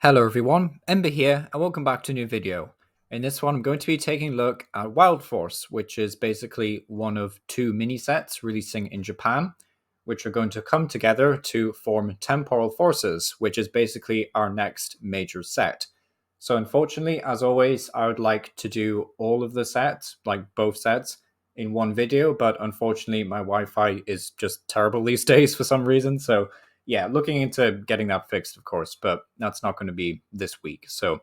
Hello everyone, Ember here, and welcome back to a new video. In this one, I'm going to be taking a look at Wild Force, which is basically one of two mini sets releasing in Japan, which are going to come together to form Temporal Forces, which is basically our next major set. So unfortunately, as always, I would like to do all of the sets, like both sets, in one video, but unfortunately my Wi-Fi is just terrible these days for some reason, so yeah, looking into getting that fixed, of course, but that's not going to be this week. So,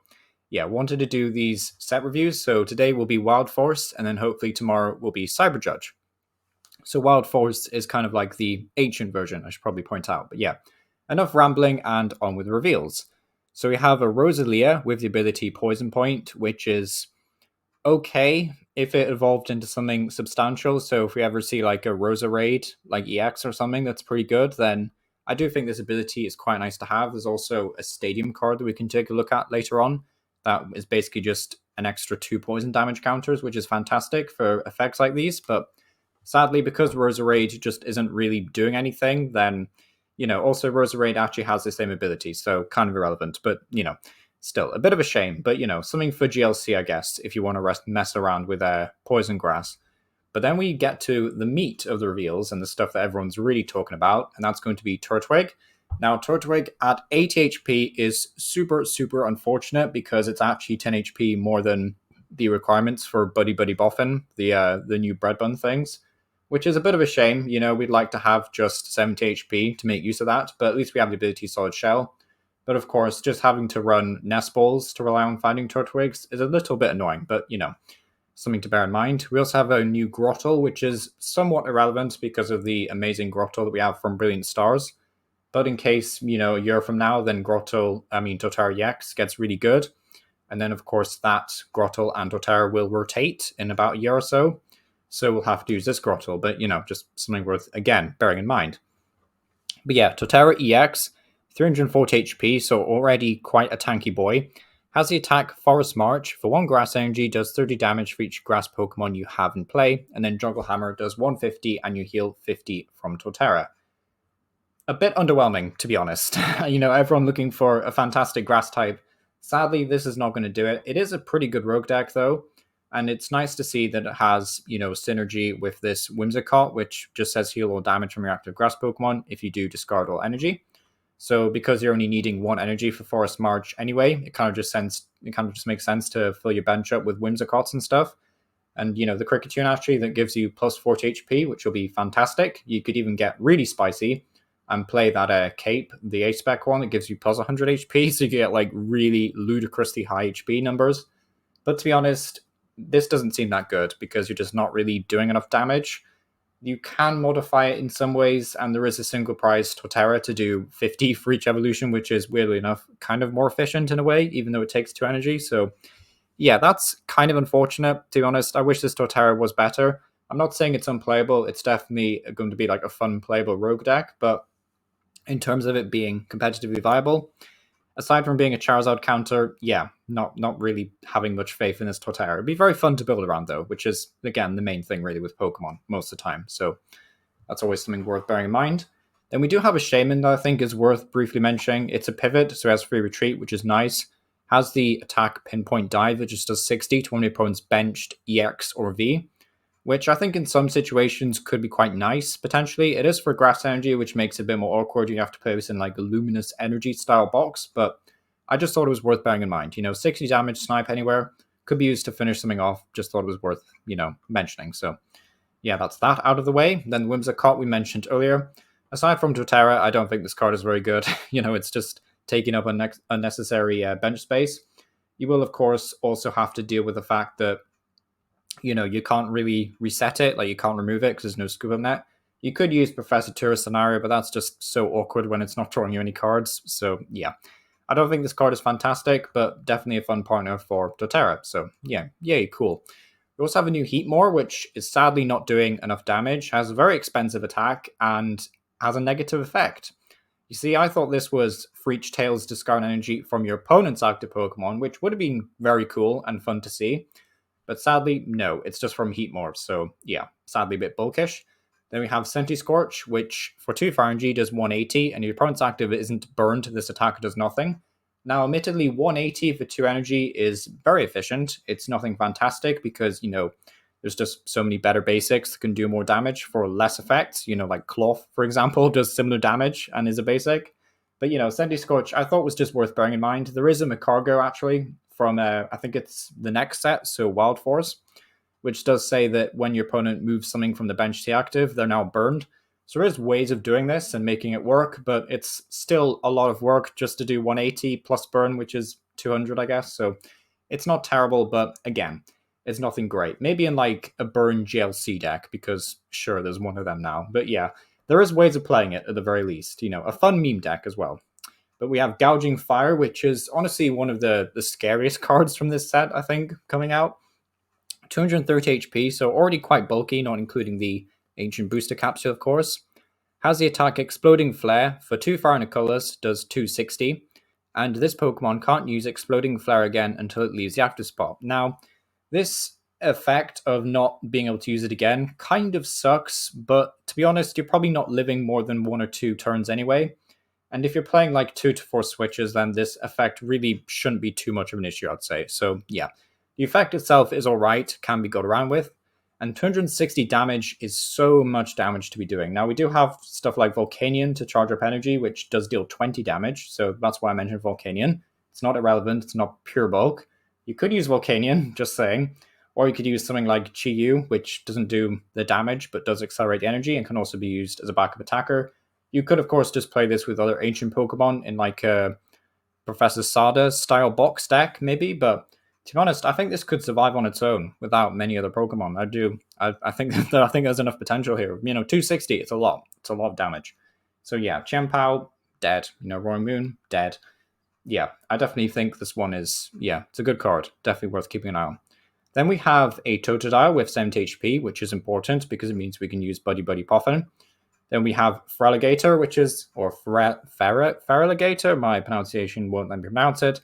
yeah, wanted to do these set reviews. So today will be Wild Force, and then hopefully tomorrow will be Cyber Judge. So Wild Force is kind of like the ancient version, I should probably point out. But yeah, enough rambling and on with the reveals. So we have a Rosalia with the ability Poison Point, which is okay if it evolved into something substantial. So if we ever see like a Rosa Raid, like EX or something that's pretty good, then I do think this ability is quite nice to have. There's also a stadium card that we can take a look at later on. That is basically just an extra 2 poison damage counters, which is fantastic for effects like these. But sadly, because Rosa Raid just isn't really doing anything, then, also Rosa Raid actually has the same ability. So kind of irrelevant. But, still a bit of a shame. But, something for GLC, I guess, if you want to mess around with Poison Grass. But then we get to the meat of the reveals and the stuff that everyone's really talking about, and that's going to be Turtwig. Now, Turtwig at 80 HP is super, super unfortunate because it's actually 10 HP more than the requirements for Buddyfin, the new bread bun things, which is a bit of a shame. We'd like to have just 70 HP to make use of that, but at least we have the ability Solid Shell. But of course, just having to run nest balls to rely on finding Turtwigs is a little bit annoying, but something to bear in mind. We also have a new Grottle, which is somewhat irrelevant because of the amazing Grottle that we have from Brilliant Stars. But in case, a year from now, then Totara EX gets really good. And then, of course, that Grottle and Totara will rotate in about a year or so. So we'll have to use this Grottle, but, just something worth, again, bearing in mind. But yeah, Totara EX, 340 HP, so already quite a tanky boy. Has the attack Forest March. For 1 grass energy, does 30 damage for each grass Pokemon you have in play, and then Juggle Hammer does 150 and you heal 50 from Totara. A bit underwhelming, to be honest. Everyone looking for a fantastic grass type. Sadly, this is not going to do it. It is a pretty good rogue deck, though, and it's nice to see that it has, synergy with this Whimsicott, which just says heal all damage from your active grass Pokemon if you do discard all energy. So because you're only needing 1 energy for Forest March anyway, it kind of just makes sense to fill your bench up with Whimsicotts and stuff. And the Cricketune actually that gives you plus 40 HP, which will be fantastic. You could even get really spicy and play that Cape, the A-Spec one that gives you plus 100 HP, so you get like really ludicrously high HP numbers. But to be honest, this doesn't seem that good because you're just not really doing enough damage. You can modify it in some ways, and there is a single prize Totara to do 50 for each evolution, which is, weirdly enough, kind of more efficient in a way, even though it takes 2 energy. So, yeah, that's kind of unfortunate, to be honest. I wish this Totara was better. I'm not saying it's unplayable. It's definitely going to be like a fun playable rogue deck, but in terms of it being competitively viable, aside from being a Charizard counter, yeah, not really having much faith in this Totara. It'd be very fun to build around, though, which is, again, the main thing really with Pokemon most of the time. So that's always something worth bearing in mind. Then we do have a Shaman that I think is worth briefly mentioning. It's a pivot, so it has free retreat, which is nice. Has the attack Pinpoint Dive, it just does 60 to one of your opponent's benched EX or V, which I think in some situations could be quite nice, potentially. It is for grass energy, which makes it a bit more awkward. You have to play this in like a luminous energy style box, but I just thought it was worth bearing in mind. 60 damage, snipe anywhere, could be used to finish something off. Just thought it was worth, mentioning. So yeah, that's that out of the way. Then Whimsicott we mentioned earlier. Aside from Totara, I don't think this card is very good. It's just taking up unnecessary bench space. You will, of course, also have to deal with the fact that you can't really reset it, like you can't remove it because there's no scuba net. You could use Professor Tourist Scenario, but that's just so awkward when it's not drawing you any cards. So yeah, I don't think this card is fantastic, but definitely a fun partner for Totara. So yeah, yay, cool. We also have a new Heatmore, which is sadly not doing enough damage, has a very expensive attack, and has a negative effect. You see, I thought this was for each Tails discard energy from your opponent's active Pokemon, which would have been very cool and fun to see. But sadly, no, it's just from Heatmore, so yeah, sadly a bit bulkish. Then we have Scorch, which for 2 fire energy does 180, and your opponent's active isn't burned, this attacker does nothing. Now, admittedly, 180 for 2 energy is very efficient. It's nothing fantastic because, there's just so many better basics that can do more damage for less effects. Like Cloth, for example, does similar damage and is a basic. But, Sandy Scorch, I thought was just worth bearing in mind. There is a Macargo, actually, from, I think it's the next set, so Wild Force, which does say that when your opponent moves something from the bench to active, they're now burned. So there is ways of doing this and making it work, but it's still a lot of work just to do 180 plus burn, which is 200, I guess. So it's not terrible, but again, it's nothing great. Maybe in like a burn GLC deck, because sure, there's one of them now. But yeah, there is ways of playing it at the very least. A fun meme deck as well. But we have Gouging Fire, which is honestly one of the scariest cards from this set, I think, coming out. 230 HP, so already quite bulky, not including the Ancient Booster Capsule, of course. Has the attack Exploding Flare for 2 fire and a colorless, does 260. And this Pokemon can't use Exploding Flare again until it leaves the active spot. Now, this effect of not being able to use it again kind of sucks, but to be honest, you're probably not living more than 1 or 2 turns anyway. And if you're playing like 2 to 4 switches, then this effect really shouldn't be too much of an issue, I'd say. So yeah, the effect itself is alright, can be got around with. And 260 damage is so much damage to be doing. Now, we do have stuff like Volcanion to charge up energy, which does deal 20 damage. So that's why I mentioned Volcanion. It's not irrelevant. It's not pure bulk. You could use Volcanion, just saying. Or you could use something like Chi-Yu, which doesn't do the damage, but does accelerate the energy and can also be used as a backup attacker. You could, of course, just play this with other ancient Pokemon in like a Professor Sada style box deck, maybe, but to be honest, I think this could survive on its own without many other Pokemon. I think I think there's enough potential here. 260, it's a lot. It's a lot of damage. So yeah, Chien-Pao, dead. Roaring Moon, dead. Yeah, I definitely think this one is, it's a good card. Definitely worth keeping an eye on. Then we have a Totodile with 70 HP, which is important because it means we can use Buddy Poffin. Then we have Feraligatr, which is, or Feraligatr, my pronunciation won't let me pronounce it.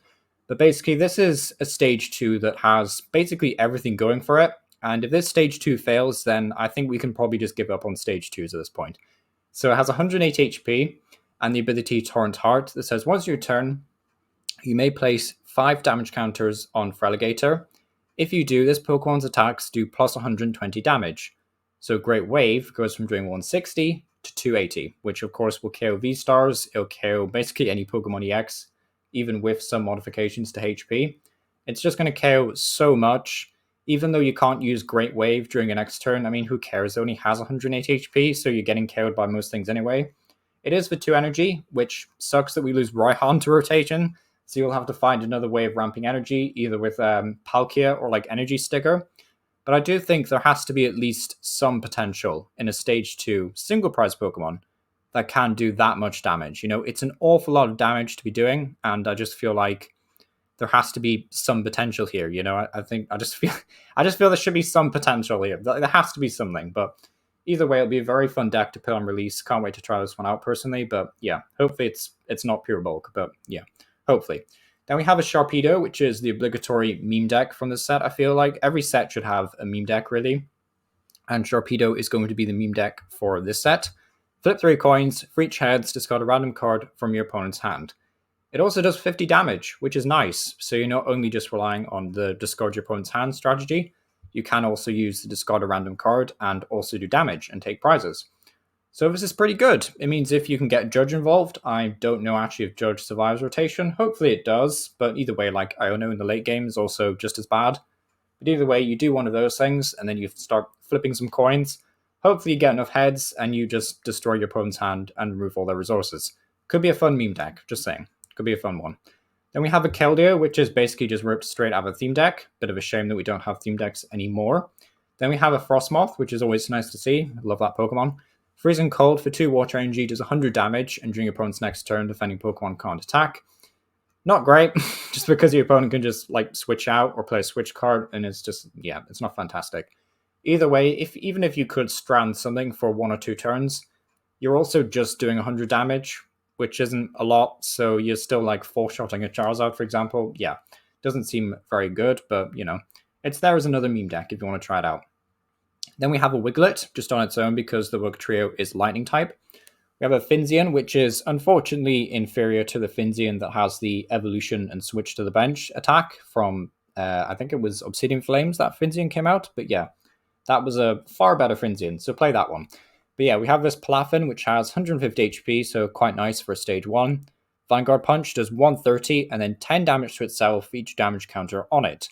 But basically, this is a stage 2 that has basically everything going for it. And if this stage 2 fails, then I think we can probably just give up on stage 2s at this point. So it has 108 HP and the ability Torrent Heart that says once your turn, you may place 5 damage counters on Feraligatr. If you do, this Pokemon's attacks do plus 120 damage. So Great Wave goes from doing 160 to 280, which of course will KO V-Stars. It'll KO basically any Pokemon EX, even with some modifications to HP. It's just going to KO so much, even though you can't use Great Wave during your next turn. I mean, who cares? It only has 180 HP, so you're getting KO'd by most things anyway. It is for 2 energy, which sucks that we lose Raihan to rotation, so you'll have to find another way of ramping energy, either with Palkia or like Energy Sticker. But I do think there has to be at least some potential in a stage 2 single prize Pokemon that can do that much damage. It's an awful lot of damage to be doing, and I just feel like there has to be some potential here. I just feel there should be some potential here. There has to be something. But either way, it'll be a very fun deck to put on release. Can't wait to try this one out personally. But yeah, hopefully it's not pure bulk. But yeah, hopefully. Then we have a Sharpedo, which is the obligatory meme deck from this set. I feel like every set should have a meme deck, really. And Sharpedo is going to be the meme deck for this set. Flip 3 coins, for each heads, discard a random card from your opponent's hand. It also does 50 damage, which is nice, so you're not only just relying on the discard your opponent's hand strategy, you can also use the discard a random card and also do damage and take prizes. So this is pretty good. It means if you can get Judge involved, I don't know actually if Judge survives rotation, hopefully it does, but either way, like Iono in the late game is also just as bad. But either way, you do one of those things, and then you start flipping some coins. Hopefully you get enough heads, and you just destroy your opponent's hand and remove all their resources. Could be a fun meme deck, just saying. Could be a fun one. Then we have a Keldeo, which is basically just ripped straight out of a theme deck. Bit of a shame that we don't have theme decks anymore. Then we have a Frostmoth, which is always nice to see. I love that Pokemon. Freezing Cold for 2 water energy does 100 damage, and during your opponent's next turn, defending Pokemon can't attack. Not great, just because your opponent can just like switch out or play a switch card, and it's just, yeah, it's not fantastic. Either way, even if you could strand something for 1 or 2 turns, you're also just doing 100 damage, which isn't a lot, so you're still like 4-shotting a Charizard, for example. Yeah, doesn't seem very good, but it's there as another meme deck if you want to try it out. Then we have a Wiglet, just on its own because the Wug Trio is Lightning type. We have a Finzian, which is unfortunately inferior to the Finzian that has the evolution and switch to the bench attack from, I think it was Obsidian Flames that Finzian came out. But yeah, that was a far better Finzian, so play that one. But yeah, we have this Palen, which has 150 HP, so quite nice for stage 1. Vanguard Punch does 130 and then 10 damage to itself, each damage counter on it.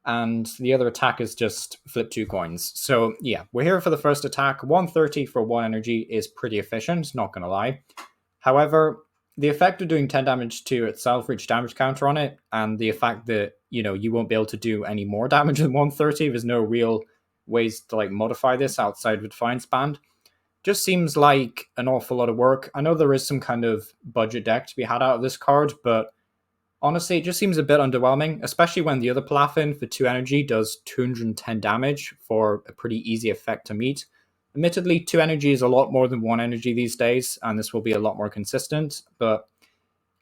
And the other attack is just flip 2 coins. So yeah, we're here for the first attack. 130 for 1 energy is pretty efficient, not gonna lie. However, the effect of doing 10 damage to itself for each damage counter on it, and the fact that, you won't be able to do any more damage than 130, there's no real ways to like modify this outside of Defiance Band, just seems like an awful lot of work. I know there is some kind of budget deck to be had out of this card, but honestly, it just seems a bit underwhelming, especially when the other Palafin for 2 energy does 210 damage for a pretty easy effect to meet. Admittedly, 2 energy is a lot more than 1 energy these days, and this will be a lot more consistent, but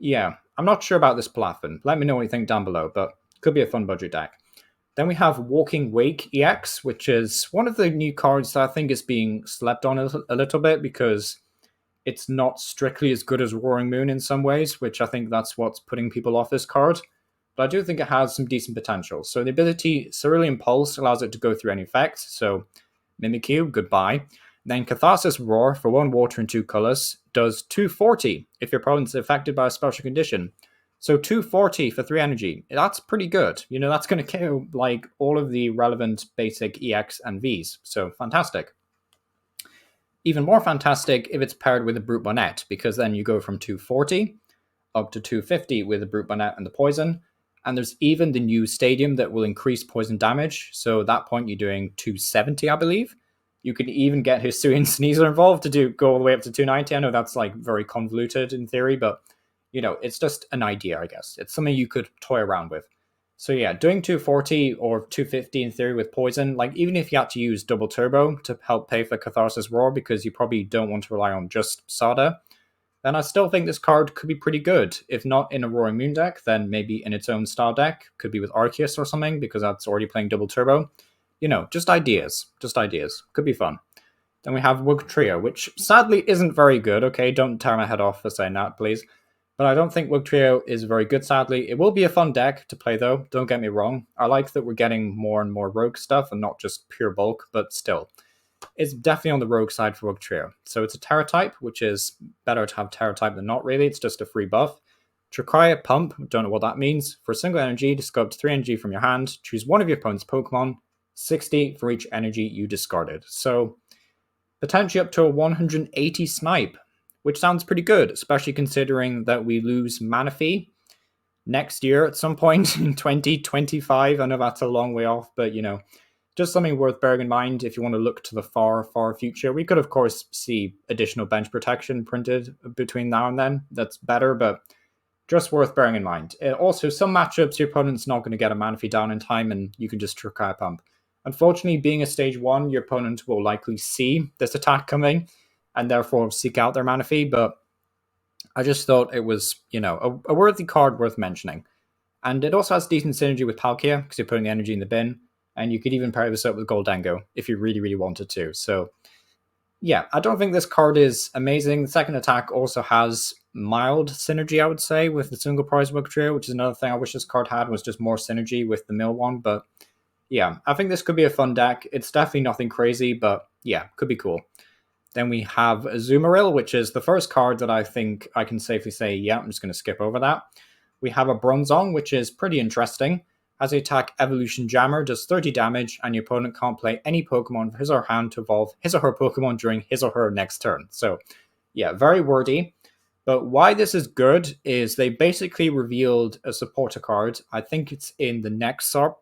yeah, I'm not sure about this Palafin. Let me know what you think down below, but could be a fun budget deck. Then we have Walking Wake EX, which is one of the new cards that I think is being slept on a little bit because it's not strictly as good as Roaring Moon in some ways, which I think that's what's putting people off this card. But I do think it has some decent potential. So the ability Cerulean Pulse allows it to go through any effect. So Mimikyu, goodbye. Then Catharsis Roar for 1 water and 2 colors does 240 if your opponent's affected by a special condition. So 240 for 3 energy. That's pretty good. That's going to kill like all of the relevant basic EX and Vs. So fantastic. Even more fantastic if it's paired with a Brute Bonnet, because then you go from 240 up to 250 with the Brute Bonnet and the poison. And there's even the new stadium that will increase poison damage. So at that point, you're doing 270, I believe. You can even get Hisuian Sneasel involved to go all the way up to 290. I know that's like very convoluted in theory, but it's just an idea, I guess. It's something you could toy around with. So yeah, doing 240 or 250 in theory with poison, like even if you had to use double turbo to help pay for Catharsis Roar because you probably don't want to rely on just Sada, then I still think this card could be pretty good. If not in a Roaring Moon deck, then maybe in its own style deck. Could be with Arceus or something because that's already playing double turbo. Just ideas. Just ideas. Could be fun. Then we have Wugtrio, which sadly isn't very good. Okay, don't tear my head off for saying that, please. But I don't think Wugtrio is very good, sadly. It will be a fun deck to play, though. Don't get me wrong. I like that we're getting more and more rogue stuff and not just pure bulk, but still. It's definitely on the rogue side for Wugtrio. So it's a Terra type, which is better to have Terra type than not, really. It's just a free buff. Tricria Pump, don't know what that means. For a single energy, discard 3 energy from your hand. Choose one of your opponent's Pokemon. 60 for each energy you discarded. So potentially up to a 180 snipe, which sounds pretty good, especially considering that we lose Manaphy next year at some point in 2025. I know that's a long way off, but just something worth bearing in mind if you want to look to the far, far future. We could, of course, see additional bench protection printed between now and then. That's better, but just worth bearing in mind. Also, some matchups, your opponent's not going to get a Manaphy down in time, and you can just Tricria Pump. Unfortunately, being a stage 1, your opponent will likely see this attack coming, and therefore seek out their Manaphy, but I just thought it was, a worthy card worth mentioning. And it also has decent synergy with Palkia, because you're putting the energy in the bin, and you could even pair this up with Goldango if you really, really wanted to. So, yeah, I don't think this card is amazing. The second attack also has mild synergy, I would say, with the single prize Wugtrio, which is another thing I wish this card had, was just more synergy with the mill one, but yeah, I think this could be a fun deck. It's definitely nothing crazy, but yeah, could be cool. Then we have Azumarill, which is the first card that I think I can safely say, yeah, I'm just going to skip over that. We have a Bronzong, which is pretty interesting. As the attack Evolution Jammer, does 30 damage, and your opponent can't play any Pokemon for his or her hand to evolve his or her Pokemon during his or her next turn. So, yeah, very wordy. But why this is good is they basically revealed a supporter card. I think it's in the next the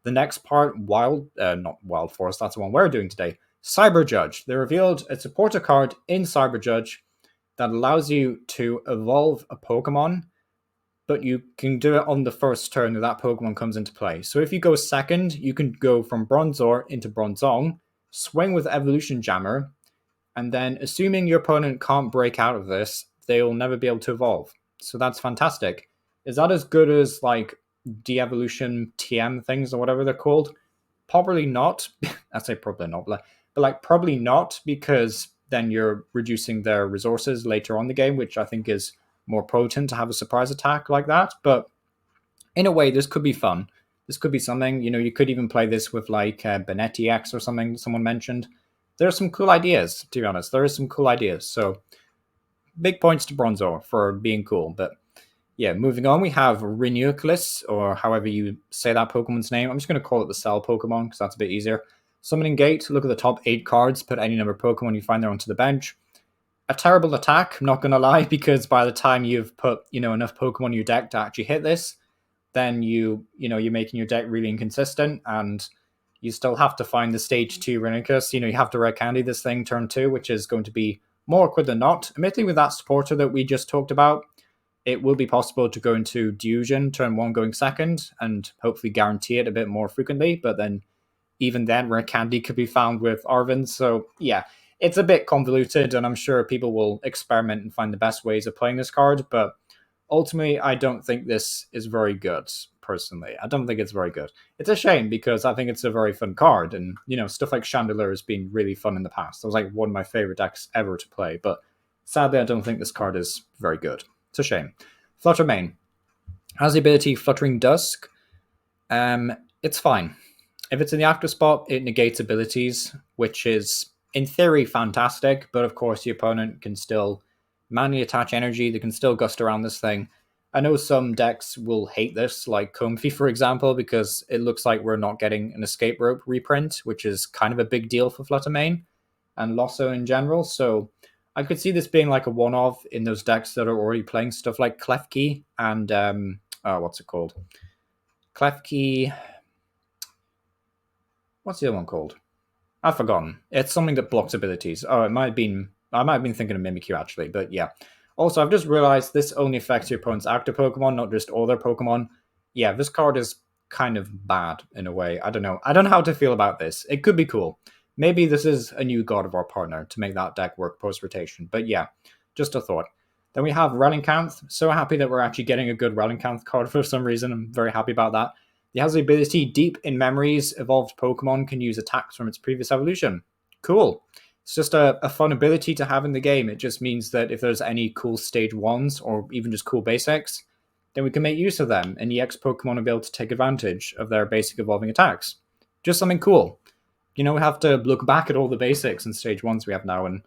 next part, not Wild Forest, that's the one we're doing today. Cyber Judge. They revealed a supporter card in Cyber Judge that allows you to evolve a Pokemon, but you can do it on the first turn that Pokemon comes into play. So if you go second, you can go from Bronzor into Bronzong, swing with Evolution Jammer, and then assuming your opponent can't break out of this, they'll never be able to evolve. So that's fantastic. Is that as good as like de-evolution TM things or whatever they're called? Probably not. I say probably not, but like probably not, because then you're reducing their resources later on in the game, which I think is more potent to have a surprise attack like that. But in a way, this could be fun. This could be something, you could even play this with like Gengar EX or something someone mentioned. There are some cool ideas, to be honest. There is some cool ideas. So big points to Bronzong for being cool. But yeah, moving on, we have Reuniclus, or however you say that Pokemon's name. I'm just going to call it the Cell Pokemon because that's a bit easier. Summoning Gate, look at the top 8 cards, put any number of Pokemon you find there onto the bench. A terrible attack, I'm not going to lie, because by the time you've put, enough Pokemon in your deck to actually hit this, then you're making your deck really inconsistent, and you still have to find the stage 2 Reuniclus. You have to red candy this thing turn 2, which is going to be more awkward than not. Admittedly, with that supporter that we just talked about, it will be possible to go into Delusion, turn 1 going second, and hopefully guarantee it a bit more frequently, but then even then, rare candy could be found with Arven. So yeah, it's a bit convoluted, and I'm sure people will experiment and find the best ways of playing this card, but ultimately, I don't think this is very good, personally. I don't think it's very good. It's a shame, because I think it's a very fun card, and, stuff like Chandelure has been really fun in the past. It was like one of my favorite decks ever to play, but sadly, I don't think this card is very good. It's a shame. Flutter main has the ability Fluttering Dusk. It's fine. If it's in the active spot, it negates abilities, which is, in theory, fantastic, but of course the opponent can still manually attach energy. They can still gust around this thing. I know some decks will hate this, like Comfy, for example, because it looks like we're not getting an Escape Rope reprint, which is kind of a big deal for Flutter main and Losso in general, so I could see this being like a one-off in those decks that are already playing stuff like Klefki and, what's it called? Klefki... What's the other one called? I've forgotten. It's something that blocks abilities. Oh, I might have been thinking of Mimikyu, actually, but yeah. Also, I've just realized this only affects your opponent's active Pokemon, not just all their Pokemon. Yeah, this card is kind of bad, in a way. I don't know. I don't know how to feel about this. It could be cool. Maybe this is a new God of War partner to make that deck work post-rotation. But yeah, just a thought. Then we have Relincanth. So happy that we're actually getting a good Relincanth card for some reason. I'm very happy about that. It has the ability Deep in Memories. Evolved Pokemon can use attacks from its previous evolution. Cool. It's just a fun ability to have in the game. It just means that if there's any cool stage 1s or even just cool basics, then we can make use of them, and EX Pokemon will be able to take advantage of their basic evolving attacks. Just something cool. We have to look back at all the basics and stage 1s we have now and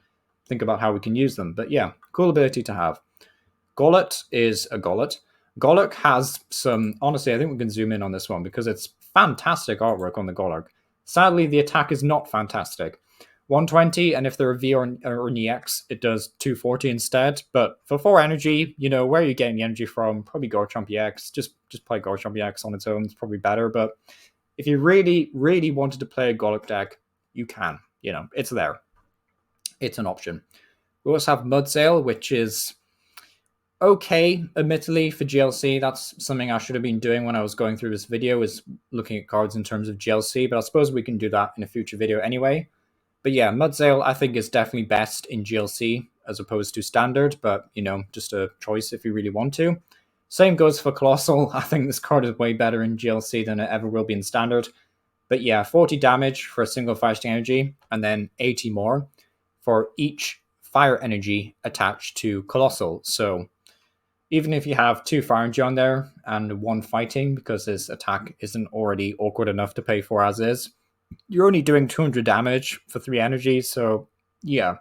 think about how we can use them. But yeah, cool ability to have. Golett is a Golett. Golurk has some... Honestly, I think we can zoom in on this one because it's fantastic artwork on the Golurk. Sadly, the attack is not fantastic. 120, and if they're a V or an EX, it does 240 instead. But for 4 energy, where are you getting the energy from? Probably Garchomp EX. Just play Garchomp EX on its own. It's probably better. But if you really, really wanted to play a Golurk deck, you can. It's there. It's an option. We also have Mudsail, which is okay, admittedly, for GLC. That's something I should have been doing when I was going through this video, is looking at cards in terms of GLC, but I suppose we can do that in a future video anyway. But yeah, Mudsail I think is definitely best in GLC as opposed to standard, but just a choice if you really want to. Same goes for Colossal. I think this card is way better in GLC than it ever will be in standard. But yeah, 40 damage for a single fighting energy, and then 80 more for each fire energy attached to Colossal. So even if you have 2 fire energy on there and 1 fighting, because this attack isn't already awkward enough to pay for as is, you're only doing 200 damage for 3 energy. So yeah,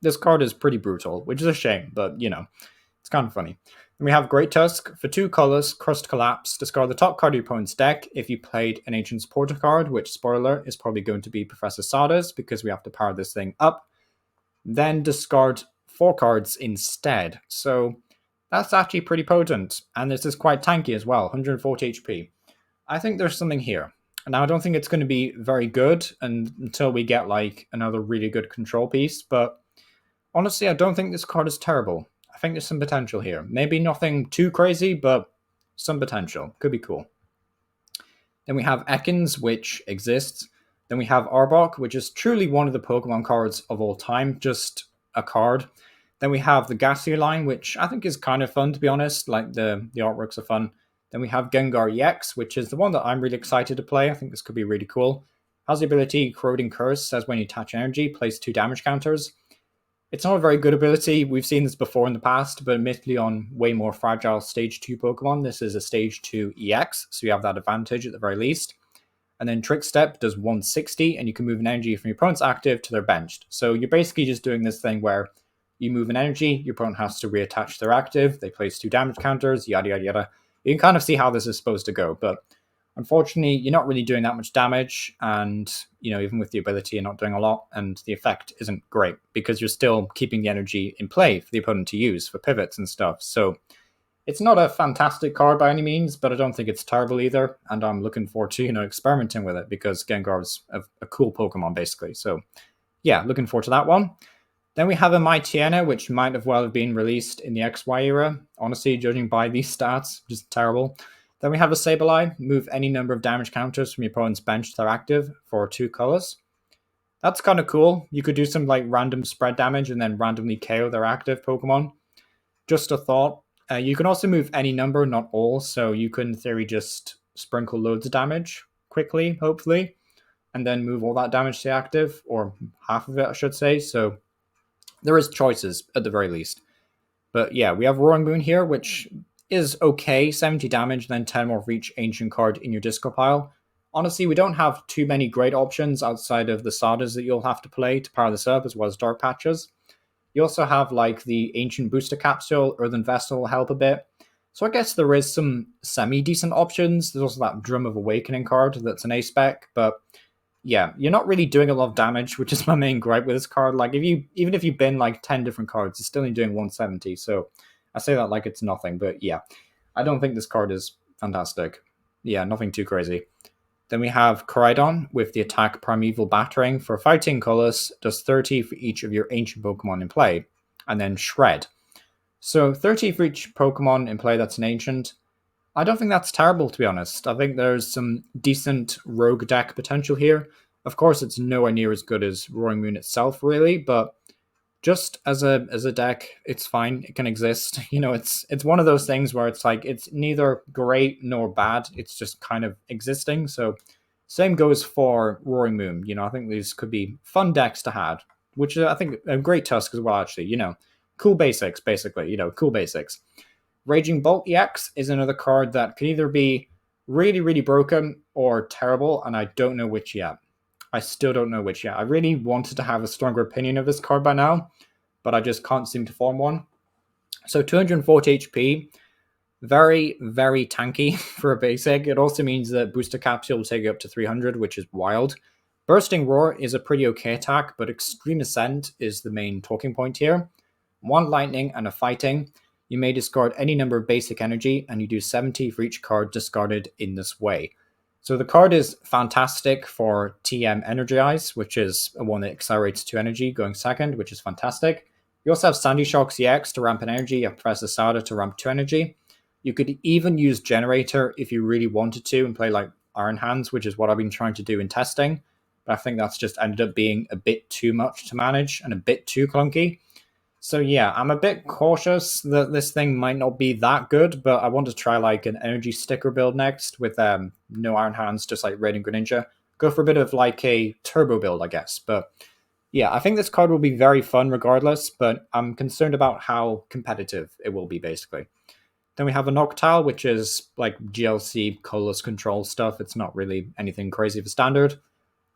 this card is pretty brutal, which is a shame, but it's kind of funny. And we have Great Tusk for 2 colors, Crust Collapse. Discard the top card of your opponent's deck if you played an Ancient Supporter card, which, spoiler, is probably going to be Professor Sada's because we have to power this thing up. Then discard 4 cards instead. So that's actually pretty potent, and this is quite tanky as well, 140 HP. I think there's something here. Now, I don't think it's going to be very good until we get like another really good control piece, but honestly, I don't think this card is terrible. I think there's some potential here. Maybe nothing too crazy, but some potential. Could be cool. Then we have Ekans, which exists. Then we have Arbok, which is truly one of the Pokemon cards of all time, just a card. Then we have the Gassy line, which I think is kind of fun, to be honest. Like, the artworks are fun. Then we have Gengar EX, which is the one that I'm really excited to play. I think this could be really cool. Has the ability Corroding Curse, says when you attach energy, place 2 damage counters. It's not a very good ability. We've seen this before in the past, but admittedly on way more fragile Stage 2 Pokemon. This is a Stage 2 EX, so you have that advantage at the very least. And then Trick Step does 160, and you can move an energy from your opponent's active to their benched. So you're basically just doing this thing where you move an energy, your opponent has to reattach their active, they place 2 damage counters, yada yada yada. You can kind of see how this is supposed to go, but unfortunately, you're not really doing that much damage, and even with the ability, you're not doing a lot, and the effect isn't great because you're still keeping the energy in play for the opponent to use for pivots and stuff. So it's not a fantastic card by any means, but I don't think it's terrible either, and I'm looking forward to experimenting with it because Gengar's a cool Pokemon basically. So yeah, looking forward to that one. Then we have a Mightyena, which might have well have been released in the XY era. Honestly, judging by these stats, just terrible. Then we have a Sableye, move any number of damage counters from your opponent's bench to their active for 2 colors. That's kind of cool. You could do some like random spread damage and then randomly KO their active Pokemon. Just a thought. You can also move any number, not all, so you can in theory just sprinkle loads of damage quickly, hopefully, and then move all that damage to active, or half of it, I should say. So there is choices at the very least. But yeah, we have Roaring Moon here, which is okay, 70 damage, then 10 more for each ancient card in your discard pile. Honestly, we don't have too many great options outside of the Sadas that you'll have to play to power this up, as well as Dark Patches. You also have like the Ancient Booster Capsule, Earthen Vessel will help a bit. So I guess there is some semi-decent options. There's also that Drum of Awakening card that's an A-spec, but yeah, you're not really doing a lot of damage, which is my main gripe with this card. Like, even if you bin like 10 different cards, it's still only doing 170, so I say that like it's nothing, but yeah, I don't think this card is fantastic. Yeah, nothing too crazy. Then we have Koraidon with the attack Primeval Battering for fighting colors, does 30 for each of your ancient Pokemon in play, and then Shred. So 30 for each Pokemon in play that's an ancient. I don't think that's terrible, to be honest. I think there's some decent rogue deck potential here. Of course, it's nowhere near as good as Roaring Moon itself, really, but just as a deck, it's fine. It can exist. It's one of those things where it's like it's neither great nor bad. It's just kind of existing. So same goes for Roaring Moon. I think these could be fun decks to have, which I think a great Tusk as well. Actually, cool basics, basically. Cool basics. Raging Bolt EX is another card that could either be really, really broken or terrible, and I don't know which yet. I still don't know which yet. I really wanted to have a stronger opinion of this card by now, but I just can't seem to form one. So 240 HP, very, very tanky for a basic. It also means that Booster Capsule will take you up to 300, which is wild. Bursting Roar is a pretty okay attack, but Extreme Ascent is the main talking point here. 1 Lightning and a Fighting. You may discard any number of basic energy, and you do 70 for each card discarded in this way. So the card is fantastic for TM Energize, which is one that accelerates 2 energy going second, which is fantastic. You also have Sandy Shocks EX to ramp an energy, you have Professor Sada to ramp 2 energy. You could even use Generator if you really wanted to and play like Iron Hands, which is what I've been trying to do in testing. But I think that's just ended up being a bit too much to manage and a bit too clunky. So yeah, I'm a bit cautious that this thing might not be that good, but I want to try like an energy sticker build next with no Iron Hands, just like Raiden Greninja. Go for a bit of like a turbo build, I guess. But yeah, I think this card will be very fun regardless, but I'm concerned about how competitive it will be basically. Then we have a Noctowl, which is like GLC colorless control stuff. It's not really anything crazy for standard.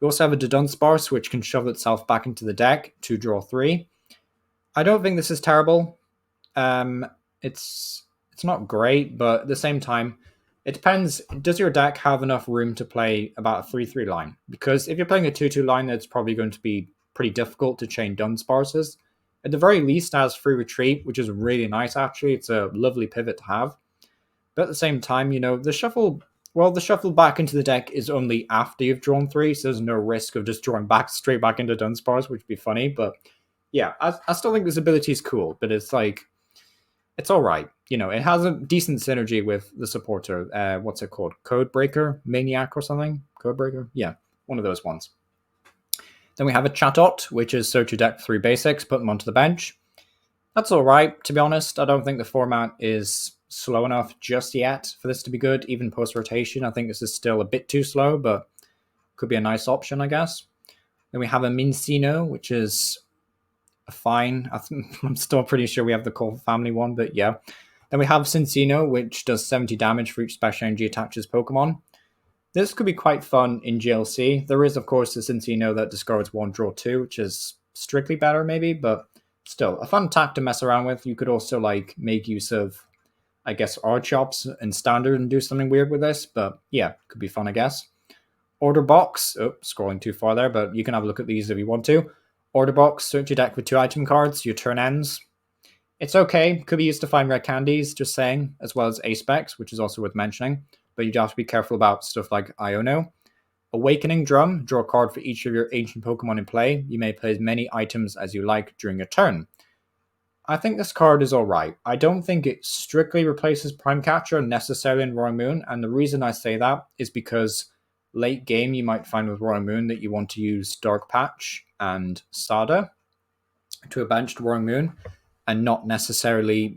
We also have a Dunsparce, which can shove itself back into the deck to draw 3. I don't think this is terrible. It's not great, but at the same time, it depends. Does your deck have enough room to play about a 3-3 line? Because if you're playing a 2-2 line, that's probably going to be pretty difficult to chain Dunsparces. At the very least, it has free retreat, which is really nice, actually. It's a lovely pivot to have. But at the same time, the shuffle back into the deck is only after you've drawn 3, so there's no risk of just drawing straight back into Dunsparce, which would be funny, but yeah, I still think this ability is cool, but it's like, it's all right. It has a decent synergy with the supporter. What's it called? Codebreaker? Maniac or something? Codebreaker? Yeah, one of those ones. Then we have a Chatot, which is search your deck 3 basics, put them onto the bench. That's all right, to be honest. I don't think the format is slow enough just yet for this to be good, even post-rotation. I think this is still a bit too slow, but could be a nice option, I guess. Then we have a Mincino, which is fine. I'm still pretty sure we have the core family one, but yeah. Then we have Cincino, which does 70 damage for each special energy attaches Pokemon. This could be quite fun in GLC. There is, of course, the Cincino that discards 1, draw 2, which is strictly better, maybe, but still, a fun attack to mess around with. You could also, like, make use of, I guess, Odd Chops in Standard and do something weird with this, but yeah, could be fun, I guess. Order Box, scrolling too far there, but you can have a look at these if you want to. Order Box, search your deck with 2 item cards, your turn ends. It's okay, could be used to find rare candies, just saying, as well as A-Specs, which is also worth mentioning, but you do have to be careful about stuff like Iono. Awakening Drum, draw a card for each of your ancient Pokemon in play. You may play as many items as you like during your turn. I think this card is alright. I don't think it strictly replaces Prime Catcher necessarily in Roaring Moon, and the reason I say that is because late game you might find with Roaring Moon that you want to use Dark Patch and Sada to a benched Roaring Moon, and not necessarily,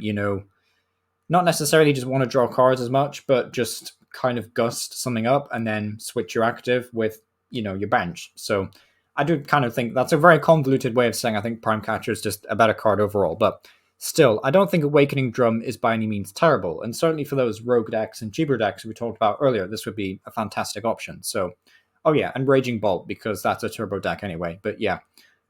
not necessarily just want to draw cards as much, but just kind of gust something up and then switch your active with, your bench. So I do kind of think that's a very convoluted way of saying I think Prime Catcher is just a better card overall, but still, I don't think Awakening Drum is by any means terrible, and certainly for those rogue decks and cheaper decks we talked about earlier, this would be a fantastic option. So, oh yeah, and Raging Bolt, because that's a turbo deck anyway, but yeah,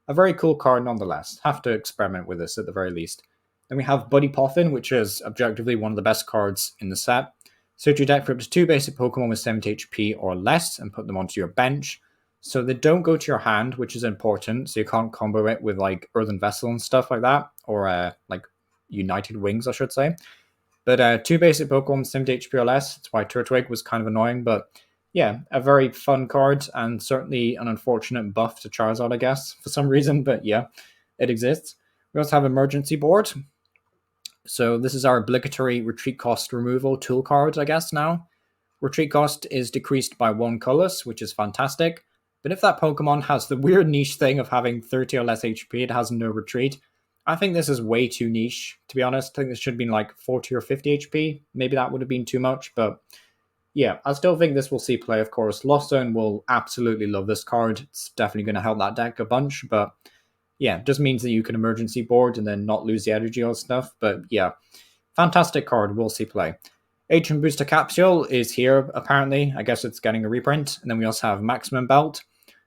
a very cool card nonetheless. Have to experiment with this at the very least. Then we have Buddyfin, which is objectively one of the best cards in the set. Search your deck for up to 2 basic Pokemon with 70 HP or less and put them onto your bench. So they don't go to your hand, which is important, so you can't combo it with like Earthen Vessel and stuff like that, or like United Wings, I should say. But 2 basic Pokemon with 70 HP or less, that's why Turtwig was kind of annoying, but yeah, a very fun card, and certainly an unfortunate buff to Charizard, I guess, for some reason, but yeah, it exists. We also have Emergency Board. So this is our obligatory retreat cost removal tool card, I guess, now. Retreat cost is decreased by 1 colorless, which is fantastic. But if that Pokemon has the weird niche thing of having 30 or less HP, it has no retreat. I think this is way too niche, to be honest. I think this should have been like 40 or 50 HP. Maybe that would have been too much, but yeah, I still think this will see play, of course. Lost Zone will absolutely love this card. It's definitely going to help that deck a bunch, but yeah, it just means that you can emergency board and then not lose the energy or stuff. But yeah, fantastic card. We'll see play. Atrium Booster Capsule is here, apparently. I guess it's getting a reprint. And then we also have Maximum Belt.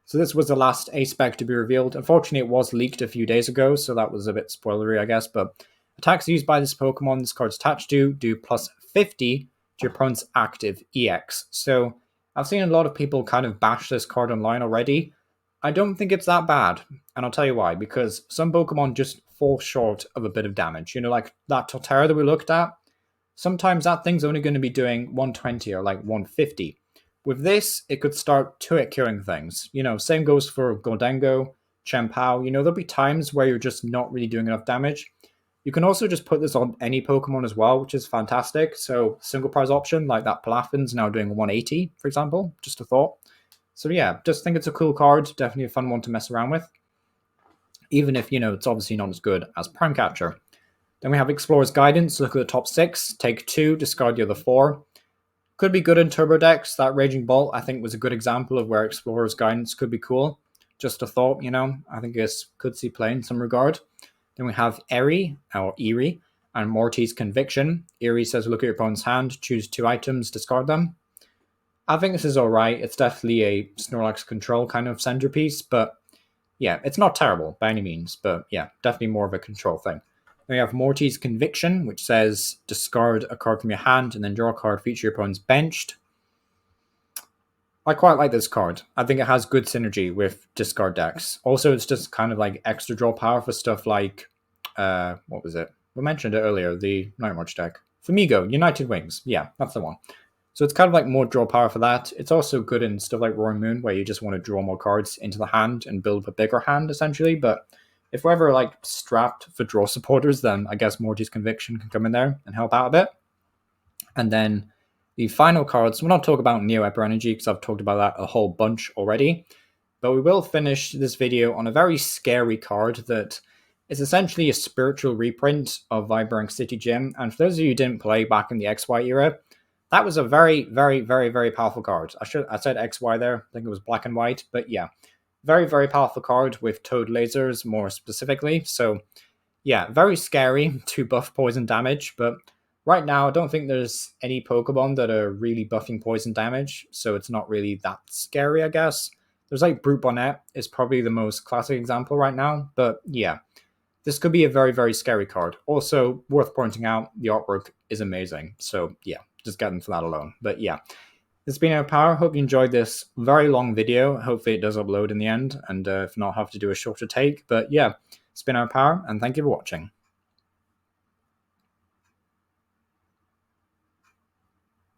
So this was the last A-Spec to be revealed. Unfortunately, it was leaked a few days ago, so that was a bit spoilery, I guess. But attacks used by this Pokemon this card's attached to do plus 50 to your opponent's active EX. So I've seen a lot of people kind of bash this card online already. I don't think it's that bad, and I'll tell you why, because some Pokemon just fall short of a bit of damage. Like that Torterra that we looked at, sometimes that thing's only going to be doing 120 or like 150. With this, it could start 2-hit killing things. Same goes for Goldengo, Chien-Pao. There'll be times where you're just not really doing enough damage. You can also just put this on any Pokemon as well, which is fantastic. So single prize option, like that Palafin's now doing 180, for example. Just a thought. So yeah, just think it's a cool card. Definitely a fun one to mess around with. Even if, it's obviously not as good as Prime Catcher. Then we have Explorer's Guidance. Look at the top 6. Take 2, discard the other 4. Could be good in turbo decks. That Raging Bolt, I think, was a good example of where Explorer's Guidance could be cool. Just a thought, I think this could see play in some regard. Then we have Erie, and Mortys Conviction. Erie says look at your opponent's hand, choose 2 items, discard them. I think this is alright. It's definitely a Snorlax control kind of centerpiece, but yeah, it's not terrible by any means, but yeah, definitely more of a control thing. Then we have Mortys Conviction, which says discard a card from your hand and then draw a card for each of your opponent's benched. I quite like this card. I think it has good synergy with discard decks. Also, it's just kind of like extra draw power for stuff like, what was it? We mentioned it earlier, the Night March deck. Famigo, United Wings. Yeah, that's the one. So it's kind of like more draw power for that. It's also good in stuff like Roaring Moon, where you just want to draw more cards into the hand and build a bigger hand, essentially. But if we're ever like strapped for draw supporters, then I guess Mortys Conviction can come in there and help out a bit. And then the final cards, we'll not talk about Neo Hyper Energy because I've talked about that a whole bunch already. But we will finish this video on a very scary card that is essentially a spiritual reprint of Vibran City Gym. And for those of you who didn't play back in the XY era, that was a very, very, very, very powerful card. I said XY there. I think it was black and white. But yeah, Very, very powerful card with Toad Lasers more specifically. So yeah, very scary to buff poison damage, but right now I don't think there's any Pokemon that are really buffing poison damage, so it's not really that scary, I guess. There's like Brute Bonnet is probably the most classic example right now, but yeah, this could be a very, very scary card. Also, worth pointing out, the artwork is amazing, so yeah, just get them for that alone. But yeah, this has been our power. Hope you enjoyed this very long video. Hopefully it does upload in the end, and if not, I'll have to do a shorter take. But yeah, it's been our power, and thank you for watching.